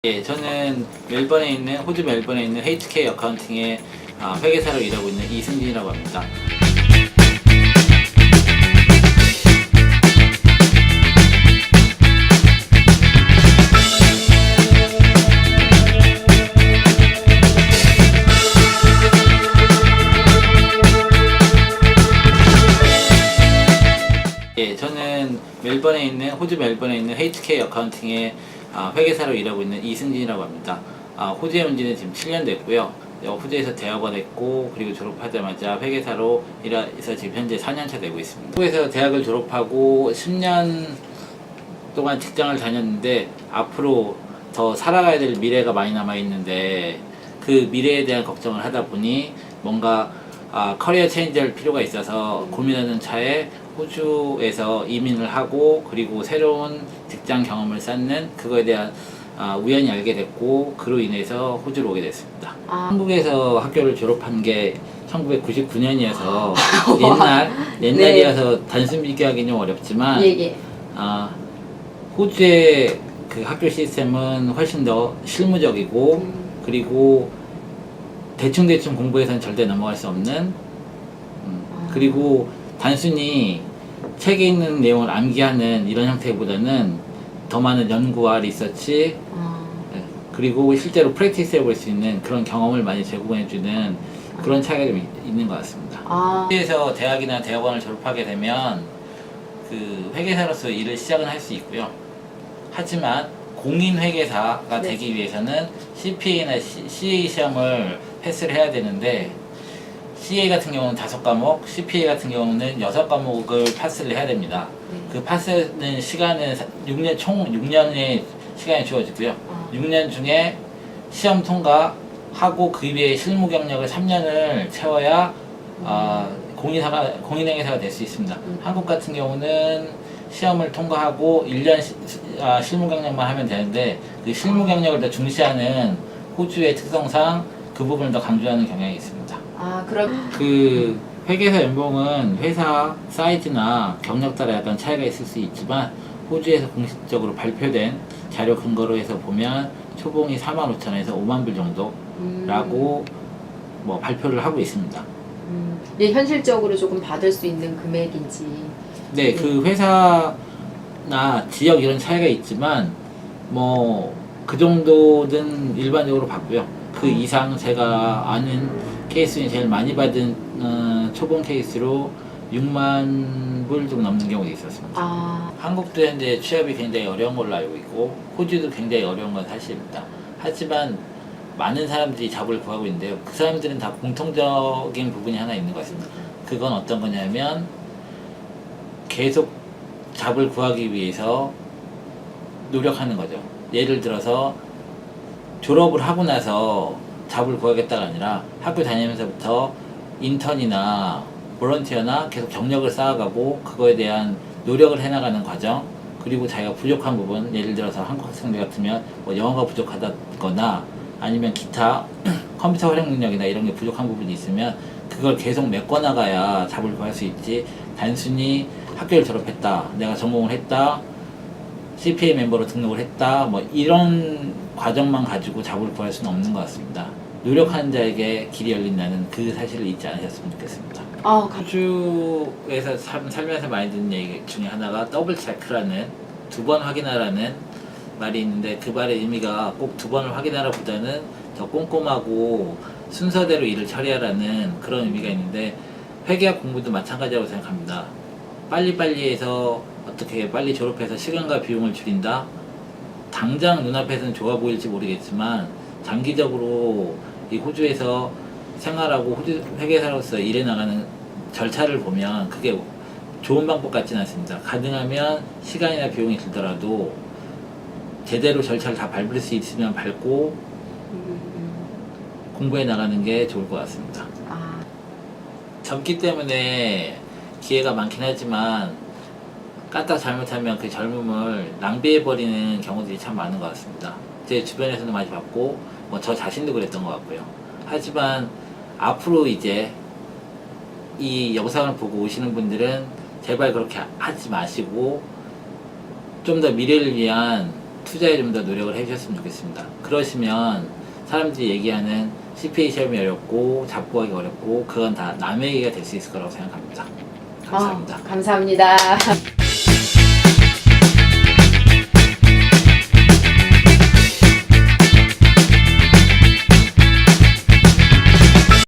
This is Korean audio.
예, 저는 호주 멜번에 있는 HK 어카운팅의 회계사로 일하고 있는 이승진이라고 합니다. 예, 저는 호주 멜번에 있는 HK 어카운팅의 회계사로 일하고 있는 이승진이라고 합니다. 호주에 온 지는 지금 7년 됐고요. 호주에서 대학원 했고, 그리고 졸업하자마자 회계사로 일해서 지금 현재 4년차 되고 있습니다. 호주에서 대학을 졸업하고 10년 동안 직장을 다녔는데, 앞으로 더 살아가야 될 미래가 많이 남아있는데, 그 미래에 대한 걱정을 하다 보니 뭔가 커리어 체인지할 필요가 있어서 고민하는 차에 호주에서 이민을 하고, 그리고 새로운 직장 경험을 쌓는 그거에 대한 우연히 알게 됐고, 그로 인해서 호주로 오게 됐습니다. 한국에서 학교를 졸업한 게 1999년이어서 옛날이어서 네. 단순 비교하기는 좀 어렵지만, 예. 호주의 그 학교 시스템은 훨씬 더 실무적이고, 그리고 대충 공부해서는 절대 넘어갈 수 없는, 그리고 단순히 책에 있는 내용을 암기하는 이런 형태보다는 더 많은 연구와 리서치, 그리고 실제로 프랙티스 해볼 수 있는 그런 경험을 많이 제공해주는 그런 차이가 좀 있는 것 같습니다. 호주에서 대학이나 대학원을 졸업하게 되면 그 회계사로서 일을 시작은 할 수 있고요. 하지만 공인 회계사가 네. 되기 위해서는 CPA나 CA 시험을 패스를 해야 되는데, CA 같은 경우는 5과목, CPA 같은 경우는 6과목을 파스를 해야 됩니다. 그 파스는 시간은 총 6년의 시간이 주어지고요. 6년 중에 시험 통과하고 그 이후에 실무 경력을 3년을 채워야 공인회계사가 될 수 있습니다. 한국 같은 경우는 시험을 통과하고 1년 실무 경력만 하면 되는데, 그 실무 경력을 더 중시하는 호주의 특성상 그 부분을 더 강조하는 경향이 있습니다. 그럼 그 회계사 연봉은 회사 사이즈나 경력 따라 약간 차이가 있을 수 있지만, 호주에서 공식적으로 발표된 자료 근거로 해서 보면 초봉이 45,000원에서 5만 불 정도라고 발표를 하고 있습니다. 예, 현실적으로 조금 받을 수 있는 금액인지. 네, 그 회사나 지역 이런 차이가 있지만 그 정도는 일반적으로 받고요. 그 이상 제가 아는 케이스는 제일 많이 받은 초봉 케이스로 6만 불 좀 넘는 경우도 있었습니다. 한국도 현재 취업이 굉장히 어려운 걸로 알고 있고, 호주도 굉장히 어려운 건 사실입니다. 하지만 많은 사람들이 잡을 구하고 있는데요. 그 사람들은 다 공통적인 부분이 하나 있는 것 같습니다. 그건 어떤 거냐면, 계속 잡을 구하기 위해서 노력하는 거죠. 예를 들어서 졸업을 하고 나서 잡을 구하겠다가 아니라 학교 다니면서부터 인턴이나 볼런티어나 계속 경력을 쌓아가고, 그거에 대한 노력을 해나가는 과정, 그리고 자기가 부족한 부분, 예를 들어서 한국 학생들 같으면 영어가 부족하다거나 아니면 기타 컴퓨터 활용 능력이나 이런 게 부족한 부분이 있으면 그걸 계속 메꿔나가야 잡을 구할 수 있지, 단순히 학교를 졸업했다, 내가 전공을 했다, CPA 멤버로 등록을 했다, 이런 과정만 가지고 잡을 구할 수는 없는 것 같습니다. 노력하는 자에게 길이 열린다는 그 사실을 잊지 않으셨으면 좋겠습니다. 호주에서 살면서 많이 듣는 얘기 중에 하나가 더블 체크라는, 2번 확인하라는 말이 있는데, 그 말의 의미가 꼭 2번을 확인하라 보다는 더 꼼꼼하고 순서대로 일을 처리하라는 그런 의미가 있는데, 회계학 공부도 마찬가지라고 생각합니다. 빨리빨리 해서 어떻게 빨리 졸업해서 시간과 비용을 줄인다? 당장 눈앞에서는 좋아 보일지 모르겠지만, 장기적으로 이 호주에서 생활하고 호주 회계사로서 일해 나가는 절차를 보면 그게 좋은 방법 같지는 않습니다. 가능하면 시간이나 비용이 들더라도 제대로 절차를 다 밟을 수 있으면 밟고 공부해 나가는 게 좋을 것 같습니다. 젊기 때문에 기회가 많긴 하지만, 까딱 잘못하면 그 젊음을 낭비해버리는 경우들이 참 많은 것 같습니다. 제 주변에서도 많이 봤고, 저 자신도 그랬던 것 같고요. 하지만 앞으로 이제 이 영상을 보고 오시는 분들은 제발 그렇게 하지 마시고, 좀 더 미래를 위한 투자에 좀 더 노력을 해주셨으면 좋겠습니다. 그러시면 사람들이 얘기하는 CPA 시험이 어렵고 잡고하기 어렵고 그건 다 남의 얘기가 될 수 있을 거라고 생각합니다. 감사합니다. 감사합니다.